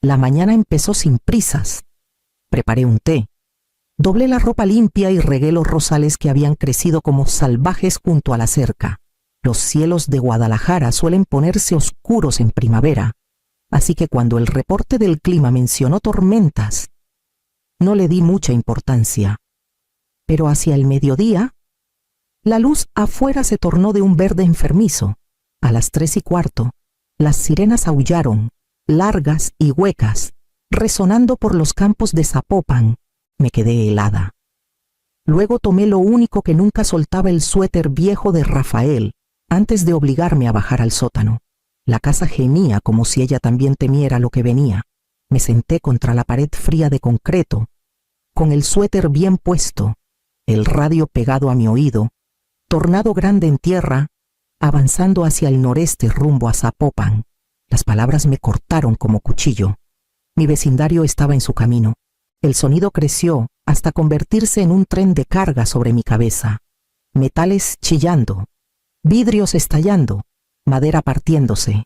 La mañana empezó sin prisas. Preparé un té. Doblé la ropa limpia y regué los rosales que habían crecido como salvajes junto a la cerca. Los cielos de Guadalajara suelen ponerse oscuros en primavera, así que cuando el reporte del clima mencionó tormentas, no le di mucha importancia. Pero hacia el mediodía, la luz afuera se tornó de un verde enfermizo. A las 3:15, las sirenas aullaron, largas y huecas, resonando por los campos de Zapopan. Me quedé helada. Luego tomé lo único que nunca soltaba, el suéter viejo de Rafael, antes de obligarme a bajar al sótano. La casa gemía como si ella también temiera lo que venía. Me senté contra la pared fría de concreto, con el suéter bien puesto, el radio pegado a mi oído, tornado grande en tierra, avanzando hacia el noreste rumbo a Zapopan. Las palabras me cortaron como cuchillo. Mi vecindario estaba en su camino. El sonido creció hasta convertirse en un tren de carga sobre mi cabeza. Metales chillando, vidrios estallando, madera partiéndose.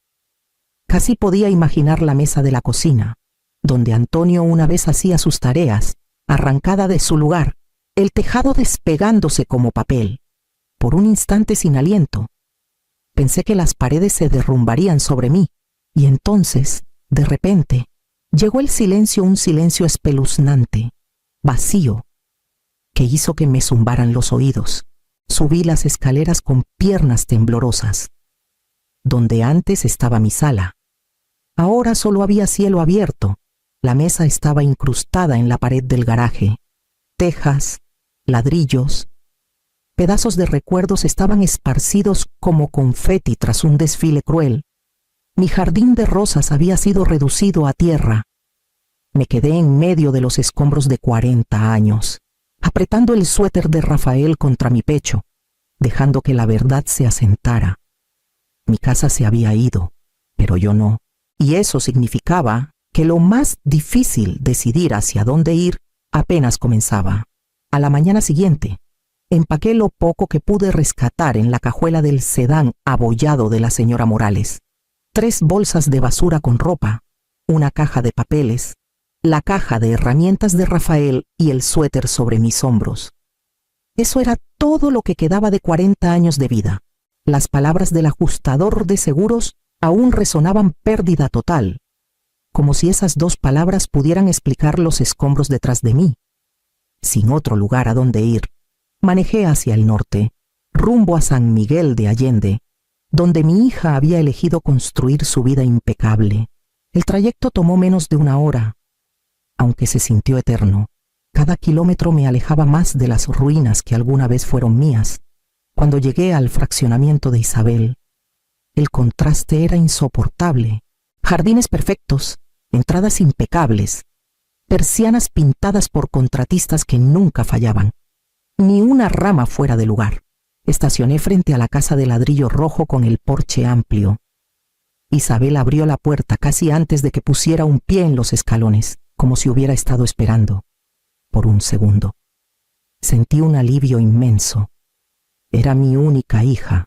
Casi podía imaginar la mesa de la cocina, donde Antonio una vez hacía sus tareas, arrancada de su lugar, el tejado despegándose como papel. Por un instante, sin aliento, pensé que las paredes se derrumbarían sobre mí, y entonces, de repente, llegó el silencio, un silencio espeluznante, vacío, que hizo que me zumbaran los oídos. Subí las escaleras con piernas temblorosas. Donde antes estaba mi sala, ahora solo había cielo abierto. La mesa estaba incrustada en la pared del garaje. Tejas, ladrillos, pedazos de recuerdos estaban esparcidos como confeti tras un desfile cruel. Mi jardín de rosas había sido reducido a tierra. Me quedé en medio de los escombros de 40 años, apretando el suéter de Rafael contra mi pecho, dejando que la verdad se asentara. Mi casa se había ido, pero yo no, y eso significaba que lo más difícil, decidir hacia dónde ir, apenas comenzaba. A la mañana siguiente, empaqué lo poco que pude rescatar en la cajuela del sedán abollado de la señora Morales. 3 bolsas de basura con ropa, una caja de papeles, la caja de herramientas de Rafael y el suéter sobre mis hombros. Eso era todo lo que quedaba de 40 años de vida. Las palabras del ajustador de seguros aún resonaban: pérdida total, como si esas 2 palabras pudieran explicar los escombros detrás de mí. Sin otro lugar a donde ir, manejé hacia el norte, rumbo a San Miguel de Allende, donde mi hija había elegido construir su vida impecable. El trayecto tomó menos de 1 hora, aunque se sintió eterno. Cada kilómetro me alejaba más de las ruinas que alguna vez fueron mías. Cuando llegué al fraccionamiento de Isabel, el contraste era insoportable. Jardines perfectos, entradas impecables, persianas pintadas por contratistas que nunca fallaban. Ni una rama fuera de lugar. Estacioné frente a la casa de ladrillo rojo con el porche amplio. Isabel abrió la puerta casi antes de que pusiera un pie en los escalones, como si hubiera estado esperando. Por un segundo, sentí un alivio inmenso. Era mi única hija.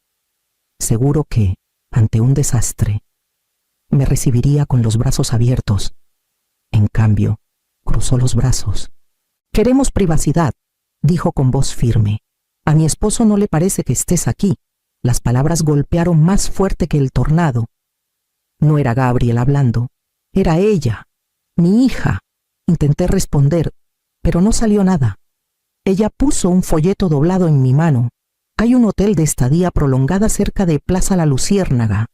Seguro que, ante un desastre, me recibiría con los brazos abiertos. En cambio, cruzó los brazos. «Queremos privacidad», dijo con voz firme. «A mi esposo no le parece que estés aquí». Las palabras golpearon más fuerte que el tornado. No era Gabriel hablando, era ella, mi hija. Intenté responder, pero no salió nada. Ella puso un folleto doblado en mi mano. «Hay un hotel de estadía prolongada cerca de Plaza La Luciérnaga.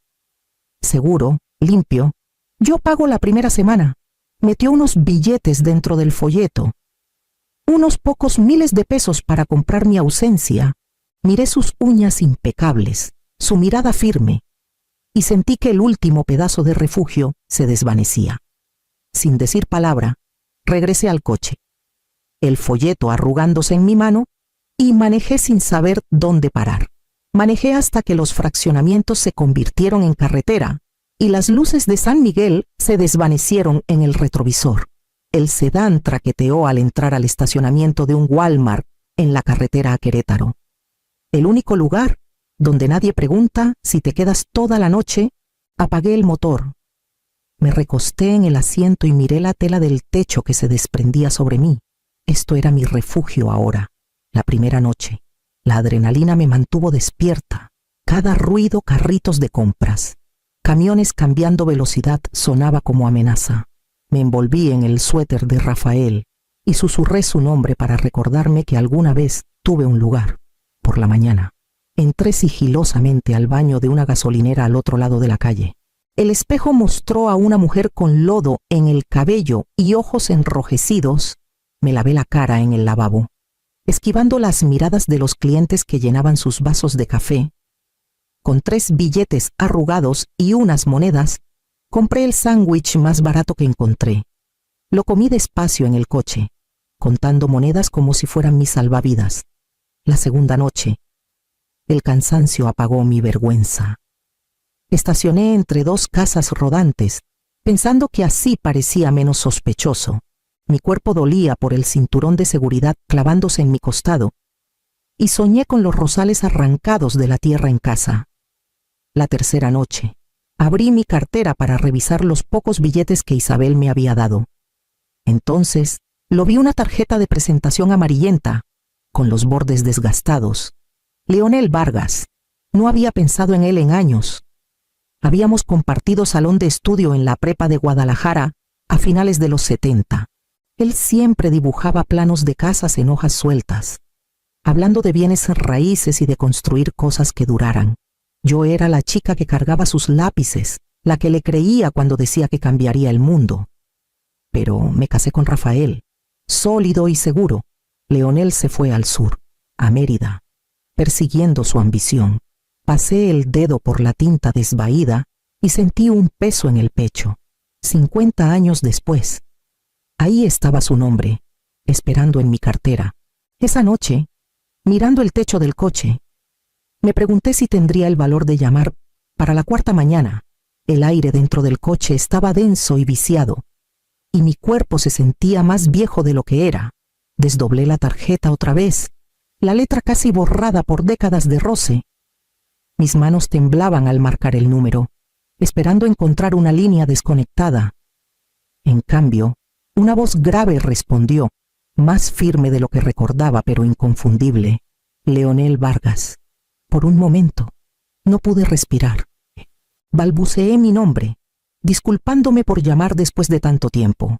Seguro, limpio. Yo pago la primera semana». Metió unos billetes dentro del folleto. Unos pocos miles de pesos para comprar mi ausencia. Miré sus uñas impecables, su mirada firme, y sentí que el último pedazo de refugio se desvanecía. Sin decir palabra, regresé al coche, el folleto arrugándose en mi mano, y manejé sin saber dónde parar. Manejé hasta que los fraccionamientos se convirtieron en carretera y las luces de San Miguel se desvanecieron en el retrovisor. El sedán traqueteó al entrar al estacionamiento de un Walmart en la carretera a Querétaro. El único lugar donde nadie pregunta si te quedas toda la noche. Apagué el motor. Me recosté en el asiento y miré la tela del techo que se desprendía sobre mí. Esto era mi refugio ahora. La primera noche. La adrenalina me mantuvo despierta. Cada ruido, carritos de compras. Camiones cambiando velocidad sonaba como amenaza. Me envolví en el suéter de Rafael y susurré su nombre para recordarme que alguna vez tuve un lugar. Por la mañana, entré sigilosamente al baño de una gasolinera al otro lado de la calle. El espejo mostró a una mujer con lodo en el cabello y ojos enrojecidos. Me lavé la cara en el lavabo, esquivando las miradas de los clientes que llenaban sus vasos de café. Con 3 billetes arrugados y unas monedas, compré el sándwich más barato que encontré. Lo comí despacio en el coche, contando monedas como si fueran mis salvavidas. La segunda noche, el cansancio apagó mi vergüenza. Estacioné entre 2 casas rodantes, pensando que así parecía menos sospechoso. Mi cuerpo dolía por el cinturón de seguridad clavándose en mi costado, y soñé con los rosales arrancados de la tierra en casa. La tercera noche, abrí mi cartera para revisar los pocos billetes que Isabel me había dado. Entonces, lo vi una tarjeta de presentación amarillenta, con los bordes desgastados. Leonel Vargas. No había pensado en él en años. Habíamos compartido salón de estudio en la prepa de Guadalajara a finales de los 70. Él siempre dibujaba planos de casas en hojas sueltas, hablando de bienes raíces y de construir cosas que duraran. Yo era la chica que cargaba sus lápices, la que le creía cuando decía que cambiaría el mundo. Pero me casé con Rafael, sólido y seguro. Leonel se fue al sur, a Mérida, persiguiendo su ambición. Pasé el dedo por la tinta desvaída y sentí un peso en el pecho. 50 años después, ahí estaba su nombre, esperando en mi cartera. Esa noche, mirando el techo del coche, me pregunté si tendría el valor de llamar para la 4ª mañana. El aire dentro del coche estaba denso y viciado, y mi cuerpo se sentía más viejo de lo que era. Desdoblé la tarjeta otra vez, la letra casi borrada por décadas de roce. Mis manos temblaban al marcar el número, esperando encontrar una línea desconectada. En cambio, una voz grave respondió, más firme de lo que recordaba, pero inconfundible. Leonel Vargas. Por un momento, no pude respirar. Balbuceé mi nombre, disculpándome por llamar después de tanto tiempo,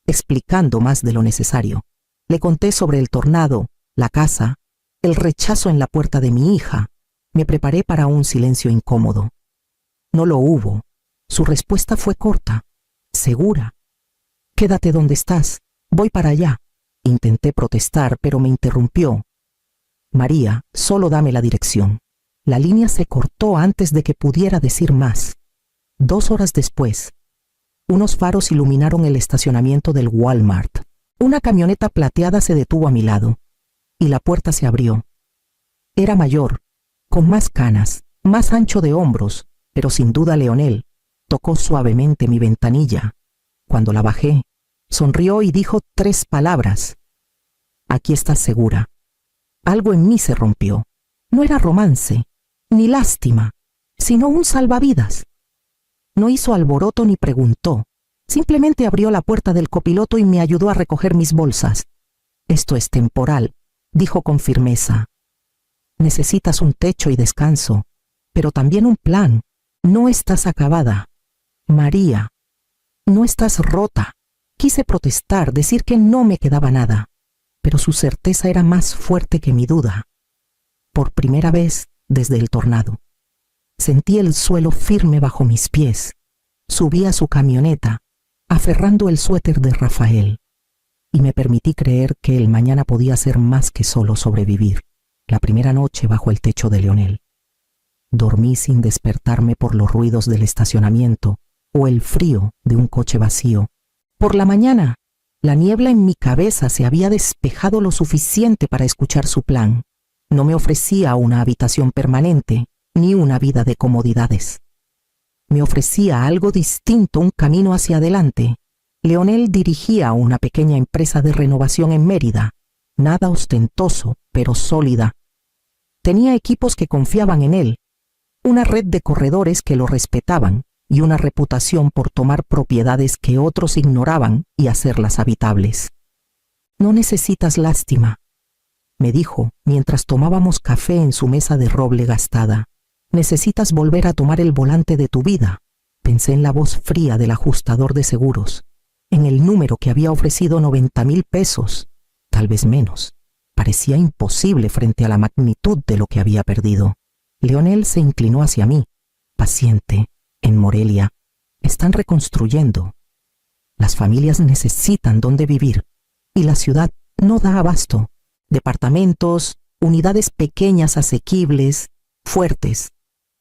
explicando más de lo necesario. Le conté sobre el tornado, la casa, el rechazo en la puerta de mi hija. Me preparé para un silencio incómodo. No lo hubo. Su respuesta fue corta, segura. Quédate donde estás, voy para allá. Intenté protestar, pero me interrumpió. María, solo dame la dirección. La línea se cortó antes de que pudiera decir más. 2 horas después, unos faros iluminaron el estacionamiento del Walmart. Una camioneta plateada se detuvo a mi lado, y la puerta se abrió. Era mayor, con más canas, más ancho de hombros, pero sin duda Leonel. Tocó suavemente mi ventanilla. Cuando la bajé, sonrió y dijo 3 palabras. Aquí estás segura. Algo en mí se rompió. No era romance, ni lástima, sino un salvavidas. No hizo alboroto ni preguntó. Simplemente abrió la puerta del copiloto y me ayudó a recoger mis bolsas. Esto es temporal, dijo con firmeza. Necesitas un techo y descanso, pero también un plan. No estás acabada. María, no estás rota. Quise protestar, decir que no me quedaba nada, pero su certeza era más fuerte que mi duda. Por primera vez desde el tornado, sentí el suelo firme bajo mis pies. Subí a su camioneta, aferrando el suéter de Rafael, y me permití creer que el mañana podía ser más que solo sobrevivir. La primera noche bajo el techo de Leonel. Dormí sin despertarme por los ruidos del estacionamiento o el frío de un coche vacío. Por la mañana, la niebla en mi cabeza se había despejado lo suficiente para escuchar su plan. No me ofrecía una habitación permanente ni una vida de comodidades. Me ofrecía algo distinto, un camino hacia adelante. Leonel dirigía una pequeña empresa de renovación en Mérida, nada ostentoso, pero sólida. Tenía equipos que confiaban en él, una red de corredores que lo respetaban y una reputación por tomar propiedades que otros ignoraban y hacerlas habitables. «No necesitas lástima», me dijo mientras tomábamos café en su mesa de roble gastada. «Necesitas volver a tomar el volante de tu vida». Pensé en la voz fría del ajustador de seguros, en el número que había ofrecido 90,000 pesos, tal vez menos. Parecía imposible frente a la magnitud de lo que había perdido. Leonel se inclinó hacia mí, paciente. «En Morelia están reconstruyendo. Las familias necesitan dónde vivir y la ciudad no da abasto. Departamentos, unidades pequeñas asequibles, fuertes.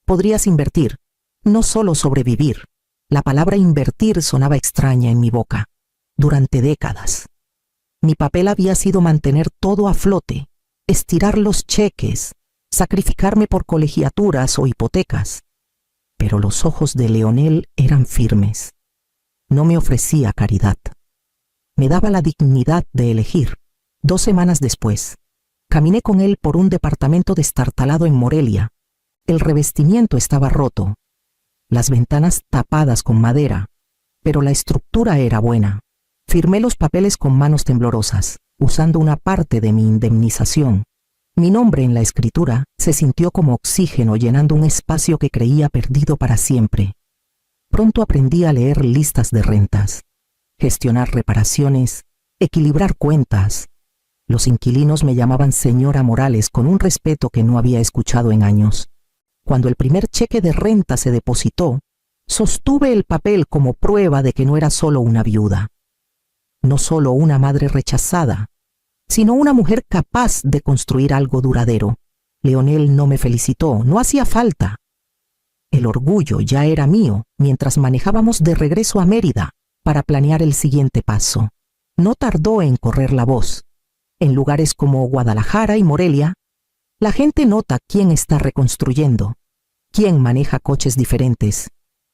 Podrías invertir, no solo sobrevivir». La palabra invertir sonaba extraña en mi boca. Durante décadas. Mi papel había sido mantener todo a flote, estirar los cheques, sacrificarme por colegiaturas o hipotecas. Pero los ojos de Leonel eran firmes. No me ofrecía caridad. Me daba la dignidad de elegir. 2 semanas después, caminé con él por un departamento destartalado en Morelia. El revestimiento estaba roto, las ventanas tapadas con madera, pero la estructura era buena. Firmé los papeles con manos temblorosas, usando una parte de mi indemnización. Mi nombre en la escritura se sintió como oxígeno llenando un espacio que creía perdido para siempre. Pronto aprendí a leer listas de rentas, gestionar reparaciones, equilibrar cuentas. Los inquilinos me llamaban señora Morales con un respeto que no había escuchado en años. Cuando el primer cheque de renta se depositó, sostuve el papel como prueba de que no era solo una viuda, no solo una madre rechazada, sino una mujer capaz de construir algo duradero. Leonel no me felicitó, no hacía falta. El orgullo ya era mío mientras manejábamos de regreso a Mérida para planear el siguiente paso. No tardó en correr la voz. En lugares como Guadalajara y Morelia, la gente nota quién está reconstruyendo, quién maneja coches diferentes,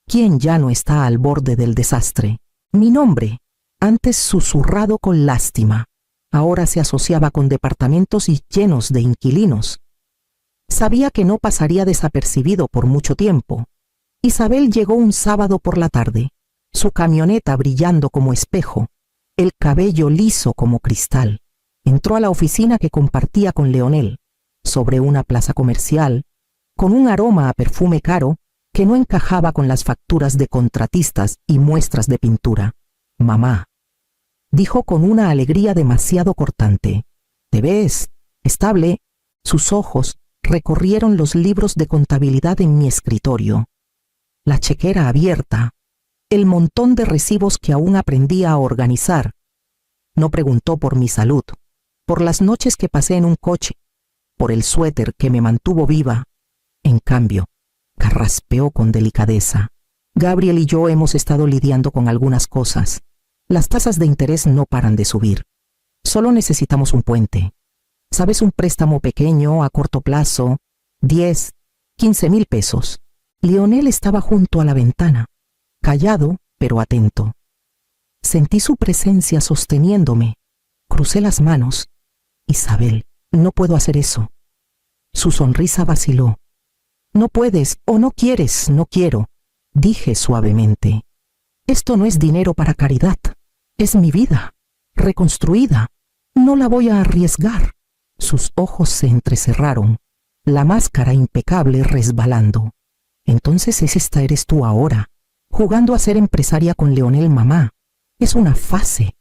quién ya no está al borde del desastre. Mi nombre, antes susurrado con lástima, ahora se asociaba con departamentos y llenos de inquilinos. Sabía que no pasaría desapercibido por mucho tiempo. Isabel llegó un sábado por la tarde, su camioneta brillando como espejo, el cabello liso como cristal. Entró a la oficina que compartía con Leonel, sobre una plaza comercial, con un aroma a perfume caro que no encajaba con las facturas de contratistas y muestras de pintura. «Mamá», dijo con una alegría demasiado cortante. «¿Te ves? Estable». Sus ojos recorrieron los libros de contabilidad en mi escritorio, la chequera abierta, el montón de recibos que aún aprendía a organizar. No preguntó por mi salud, por las noches que pasé en un coche, por el suéter que me mantuvo viva. En cambio, carraspeó con delicadeza. «Gabriel y yo hemos estado lidiando con algunas cosas. Las tasas de interés no paran de subir. Solo necesitamos un puente. ¿Sabes? Un préstamo pequeño, a corto plazo, 10, 15,000 pesos». Leonel estaba junto a la ventana, callado pero atento. Sentí su presencia sosteniéndome. Crucé las manos. «Isabel, no puedo hacer eso». Su sonrisa vaciló. «No puedes o no quieres, no quiero», dije suavemente. «Esto no es dinero para caridad. Es mi vida, reconstruida. No la voy a arriesgar». Sus ojos se entrecerraron, la máscara impecable resbalando. «Entonces esta eres tú ahora, jugando a ser empresaria con Leonel, mamá. Es una fase.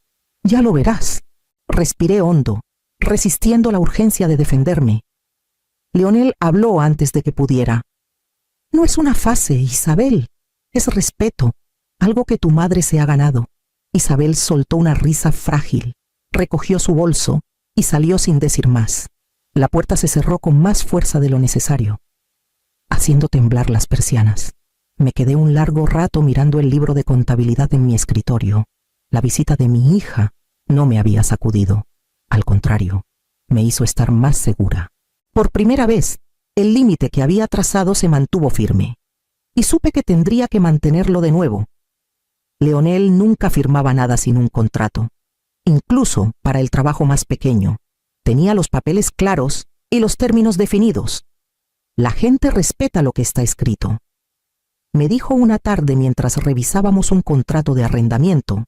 Ya lo verás». Respiré hondo, resistiendo la urgencia de defenderme. Leonel habló antes de que pudiera. «No es una fase, Isabel. Es respeto, algo que tu madre se ha ganado». Isabel soltó una risa frágil, recogió su bolso y salió sin decir más. La puerta se cerró con más fuerza de lo necesario, haciendo temblar las persianas. Me quedé un largo rato mirando el libro de contabilidad en mi escritorio. La visita de mi hija no me había sacudido. Al contrario, me hizo estar más segura. Por primera vez, el límite que había trazado se mantuvo firme, y supe que tendría que mantenerlo de nuevo. Leonel nunca firmaba nada sin un contrato, incluso para el trabajo más pequeño. Tenía los papeles claros y los términos definidos. La gente respeta lo que está escrito. me dijo una tarde mientras revisábamos un contrato de arrendamiento: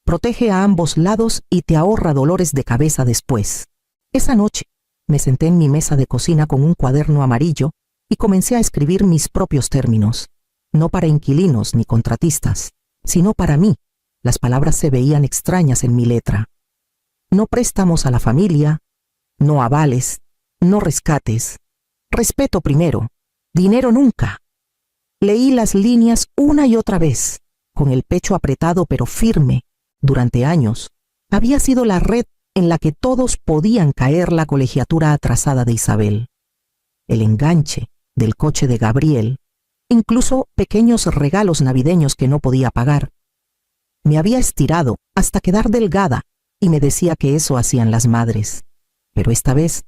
protege a ambos lados y te ahorra dolores de cabeza después. Esa noche me senté en mi mesa de cocina con un cuaderno amarillo y comencé a escribir mis propios términos, no para inquilinos ni contratistas, sino para mí. Las palabras se veían extrañas en mi letra. No préstamos a la familia, no avales, no rescates. Respeto primero, dinero nunca. Leí las líneas una y otra vez, con el pecho apretado pero firme. Durante años, había sido la red en la que todos podían caer la colegiatura atrasada de Isabel, el enganche del coche de Gabriel, incluso pequeños regalos navideños que no podía pagar. Me había estirado hasta quedar delgada y me decía que eso hacían las madres. Pero esta vez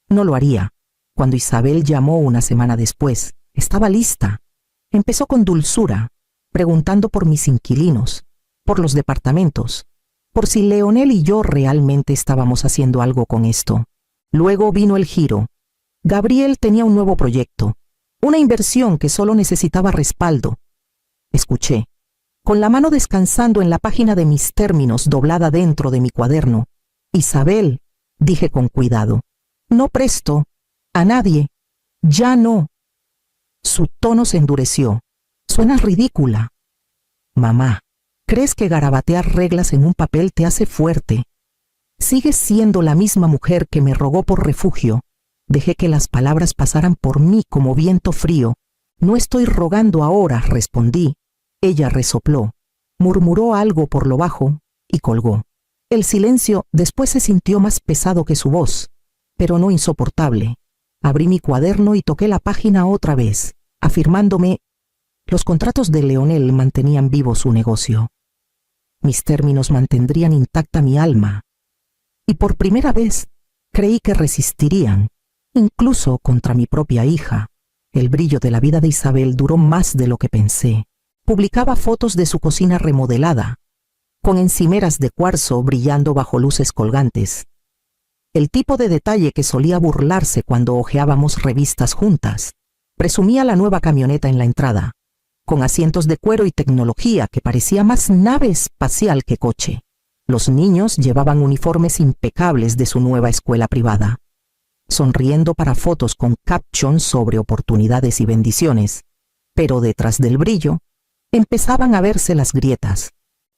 no lo haría. Cuando Isabel llamó una semana después, estaba lista. Empezó con dulzura, preguntando por mis inquilinos, por los departamentos, por si Leonel y yo realmente estábamos haciendo algo con esto. Luego vino el giro. Gabriel tenía un nuevo proyecto, una inversión que solo necesitaba respaldo. Escuché, con la mano descansando en la página de mis términos doblada dentro de mi cuaderno: Isabel, dije con cuidado, no presto a nadie, ya no. Su tono se endureció. Suenas ridícula. Mamá, ¿crees que garabatear reglas en un papel te hace fuerte? Sigues siendo la misma mujer que me rogó por refugio. Dejé que las palabras pasaran por mí como viento frío. No estoy rogando ahora, respondí. Ella resopló, murmuró algo por lo bajo y colgó. El silencio después se sintió más pesado que su voz, pero no insoportable. Abrí mi cuaderno y toqué la página otra vez, afirmándome: los contratos de Leonel mantenían vivo su negocio. Mis términos mantendrían intacta mi alma. Y por primera vez creí que resistirían, incluso contra mi propia hija. El brillo de la vida de Isabel duró más de lo que pensé. Publicaba fotos de su cocina remodelada, con encimeras de cuarzo brillando bajo luces colgantes. El tipo de detalle que solía burlarse cuando hojeábamos revistas juntas. Presumía la nueva camioneta en la entrada, con asientos de cuero y tecnología que parecía más nave espacial que coche. Los niños llevaban uniformes impecables de su nueva escuela privada, sonriendo para fotos con captions sobre oportunidades y bendiciones, pero detrás del brillo empezaban a verse las grietas.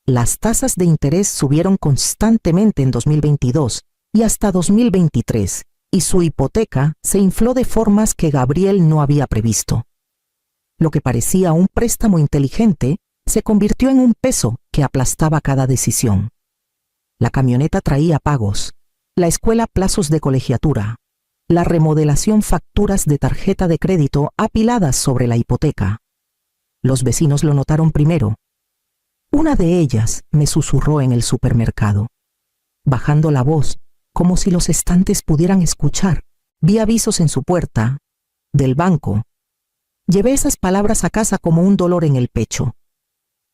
Las tasas de interés subieron constantemente en 2022 y hasta 2023, y su hipoteca se infló de formas que Gabriel no había previsto. Lo que parecía un préstamo inteligente se convirtió en un peso que aplastaba cada decisión. La camioneta traía pagos, la escuela plazos de colegiatura, la remodelación facturas de tarjeta de crédito apiladas sobre la hipoteca. Los vecinos lo notaron primero. Una de ellas me susurró en el supermercado, bajando la voz, como si los estantes pudieran escuchar. Vi avisos en su puerta, del banco. Llevé esas palabras a casa como un dolor en el pecho.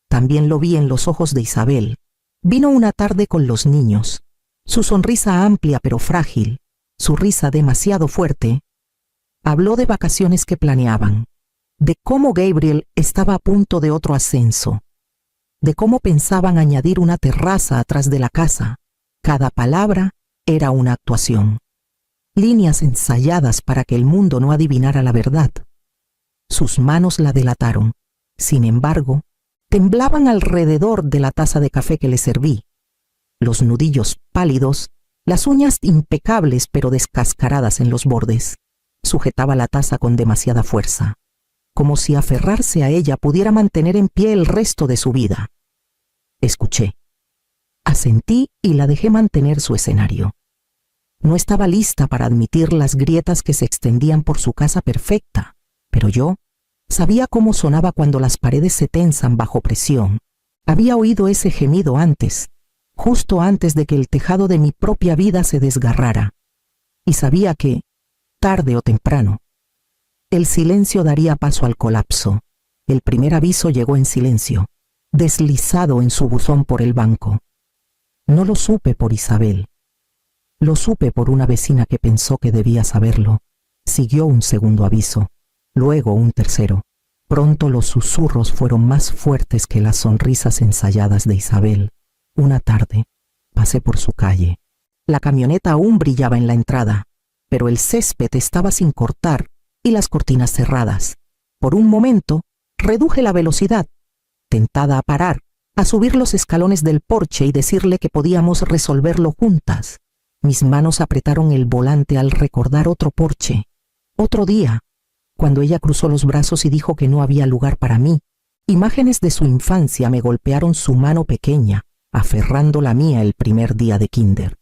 También lo vi en los ojos de Isabel. Vino una tarde con los niños. Su sonrisa amplia pero frágil, su risa demasiado fuerte. Habló de vacaciones que planeaban, de cómo Gabriel estaba a punto de otro ascenso, de cómo pensaban añadir una terraza atrás de la casa. Cada palabra era una actuación, líneas ensayadas para que el mundo no adivinara la verdad. Sus manos la delataron. Sin embargo, temblaban alrededor de la taza de café que le serví. Los nudillos pálidos, las uñas impecables pero descascaradas en los bordes. Sujetaba la taza con demasiada fuerza, como si aferrarse a ella pudiera mantener en pie el resto de su vida. Escuché. Asentí y la dejé mantener su escenario. No estaba lista para admitir las grietas que se extendían por su casa perfecta, pero yo sabía cómo sonaba cuando las paredes se tensan bajo presión. Había oído ese gemido antes, justo antes de que el tejado de mi propia vida se desgarrara. Y sabía que, tarde o temprano, el silencio daría paso al colapso. El primer aviso llegó en silencio, deslizado en su buzón por el banco. No lo supe por Isabel. Lo supe por una vecina que pensó que debía saberlo. Siguió un segundo aviso, luego un tercero. Pronto los susurros fueron más fuertes que las sonrisas ensayadas de Isabel. Una tarde, pasé por su calle. La camioneta aún brillaba en la entrada, pero el césped estaba sin cortar y las cortinas cerradas. Por un momento, reduje la velocidad, tentada a parar, a subir los escalones del porche y decirle que podíamos resolverlo juntas. Mis manos apretaron el volante al recordar otro porche, otro día, cuando ella cruzó los brazos y dijo que no había lugar para mí. Imágenes de su infancia me golpearon su mano pequeña, aferrando la mía el primer día de kinder.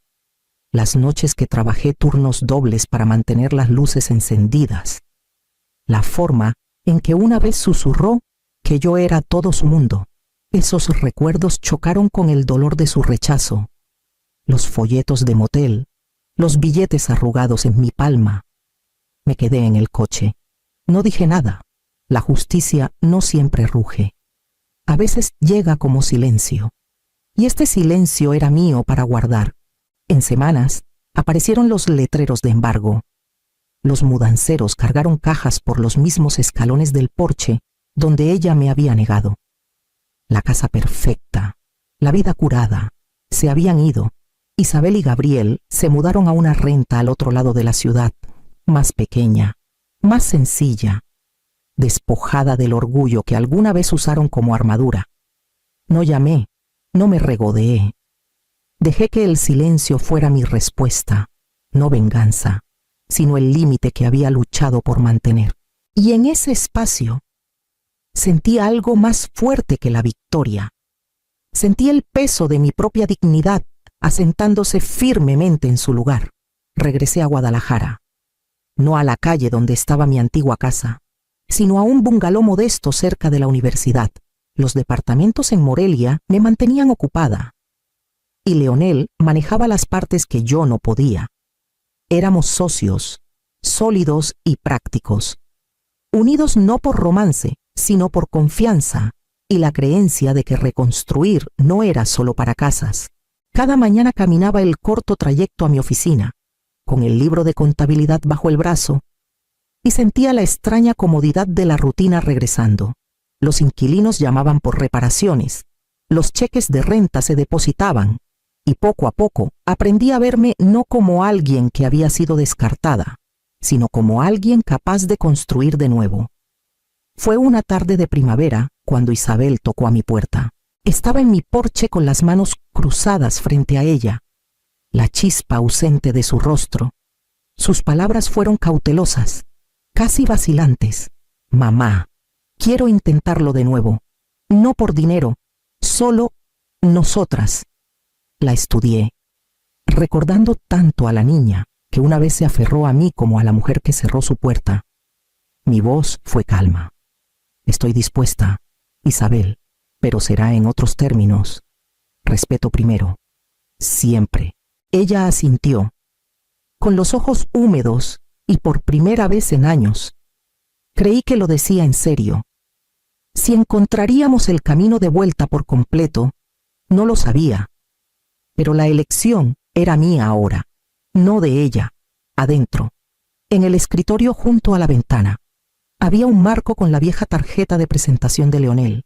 Las noches que trabajé turnos dobles para mantener las luces encendidas. La forma en que una vez susurró que yo era todo su mundo. Esos recuerdos chocaron con el dolor de su rechazo. Los folletos de motel, los billetes arrugados en mi palma. Me quedé en el coche. No dije nada. La justicia no siempre ruge. A veces llega como silencio. Y este silencio era mío para guardar. En semanas aparecieron los letreros de embargo. Los mudanceros cargaron cajas por los mismos escalones del porche donde ella me había negado. La casa perfecta, la vida curada, se habían ido. Isabel y Gabriel se mudaron a una renta al otro lado de la ciudad, más pequeña, más sencilla, despojada del orgullo que alguna vez usaron como armadura. No llamé, no me regodeé. Dejé que el silencio fuera mi respuesta, no venganza, sino el límite que había luchado por mantener. Y en ese espacio sentí algo más fuerte que la victoria. Sentí el peso de mi propia dignidad asentándose firmemente en su lugar. Regresé a Guadalajara, no a la calle donde estaba mi antigua casa, sino a un bungalow modesto cerca de la universidad. Los departamentos en Morelia me mantenían ocupada, y Leonel manejaba las partes que yo no podía. Éramos socios, sólidos y prácticos, unidos no por romance, sino por confianza y la creencia de que reconstruir no era solo para casas. Cada mañana caminaba el corto trayecto a mi oficina, con el libro de contabilidad bajo el brazo, y sentía la extraña comodidad de la rutina regresando. Los inquilinos llamaban por reparaciones, los cheques de renta se depositaban, y poco a poco aprendí a verme no como alguien que había sido descartada, sino como alguien capaz de construir de nuevo. Fue una tarde de primavera cuando Isabel tocó a mi puerta. Estaba en mi porche con las manos cruzadas frente a ella, la chispa ausente de su rostro. Sus palabras fueron cautelosas, casi vacilantes. Mamá, quiero intentarlo de nuevo. No por dinero, solo nosotras. La estudié, recordando tanto a la niña que una vez se aferró a mí como a la mujer que cerró su puerta. Mi voz fue calma. Estoy dispuesta, Isabel, pero será en otros términos. Respeto primero. Siempre. Ella asintió, con los ojos húmedos y por primera vez en años. Creí que lo decía en serio. Si encontraríamos el camino de vuelta por completo, no lo sabía. Pero la elección era mía ahora, no de ella, adentro, en el escritorio junto a la ventana. Había un marco con la vieja tarjeta de presentación de Leonel.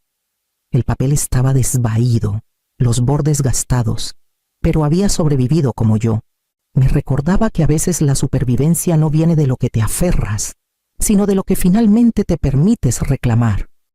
El papel estaba desvaído, los bordes gastados, pero había sobrevivido como yo. Me recordaba que a veces la supervivencia no viene de lo que te aferras, sino de lo que finalmente te permites reclamar.